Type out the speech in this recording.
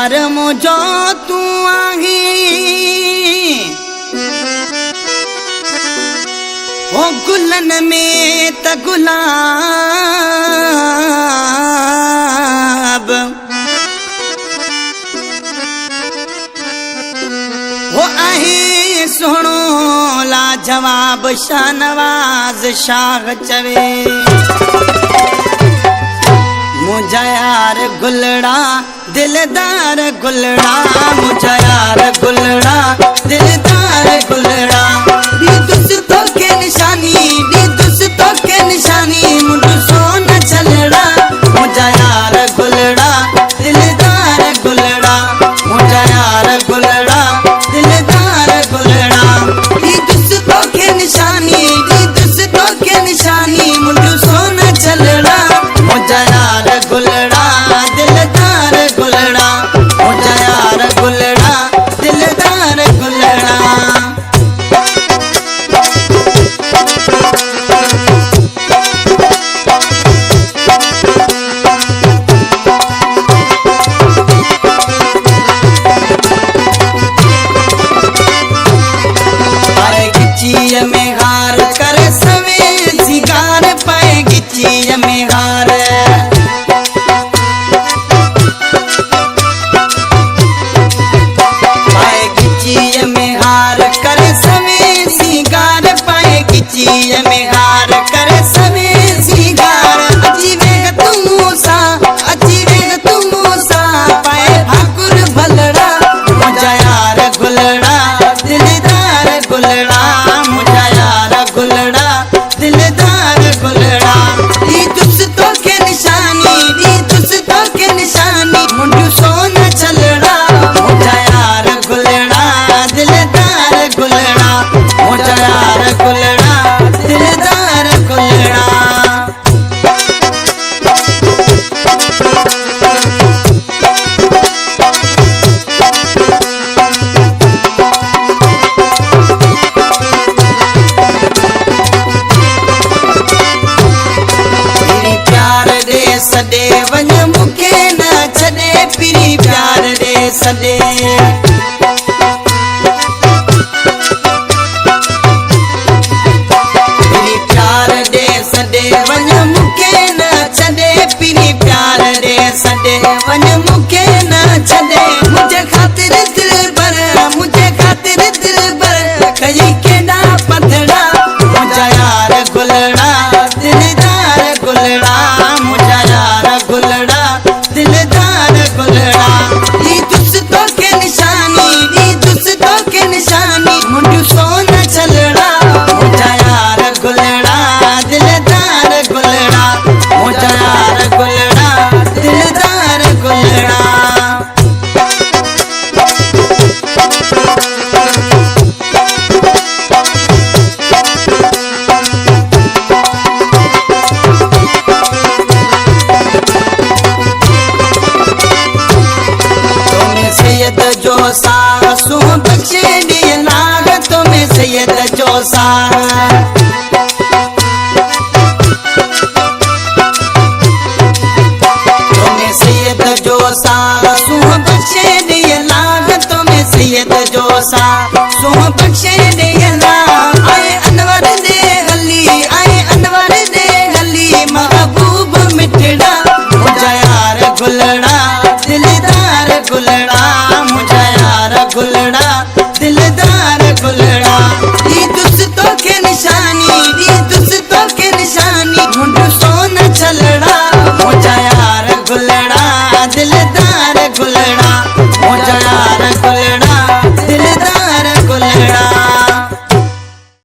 यार मुझो तू आही ओ गुलन में त गुलाब ओ आहे सोनो लाजवाब शाहनवाज शाह चवे मुझा यार गुलड़ा दिलदार गुलड़ा मुझा यार गुलड़ा दिलदार गुलड़ा दी दोस्तों के निशानी दी दोस्तों के निशानी मुझे सोना चलड़ा मुझा यार गुलड़ा दिलदार गुलड़ा मुझा यार गुलड़ा दिलदार गुलड़ा दी दोस्तों के निशानी दी दोस्तों के निशानी मुझे सोना चलड़ा मुझा यार गुलड़ा दिलदार गुलड़ा मुझा यार गुलड़ा दिलदार गुलड़ा अरे गिच्ची में हार कर सवे सिगार पाए गिच्ची में हार में हार कर सवे सिगार अजीबेग तुम मूसा पाए ठाकुर भलड़ा मुझा यार गुलड़ा दिलदार गुलड़ा मुझा यार गुलड़ा दिलदार गुलड़ा दी दोस्तों के निशानी दी दोस्तों के निशानी मुझे सोना चलड़ा मुझा यार गुलड़ा दिलदार गुलड़ा मुझा यार गुलड़ा दिलदार गुलड़ा प्यार दे सदे वन मुखे न छदे पिरी प्यार दे सदे वन मुखे न छदे पिरी प्यार दे सदे वन मुखे न छदे मुझे खातिर दिल बर कई केड़ा पथड़ा मुझा यार गुलड़ा दिलदार गुलड़ा मुझा यार गुलड़ा दिलदार गुलड़ा दी दोस्तों के निशानी दी दोस्तों के निशानी मुझे सोना चलड़ा मुझा यार गुलड़ा दिलदार गुलड़ा मुझा यार गुलड़ा दिलदार गुलड़ा तुम्हें सैयद जो सासू बख्शे दिए नाग तुम्हें सैयद जो सा बख्शे दिए लाग तुम्हें सैयद जो सा बख्शे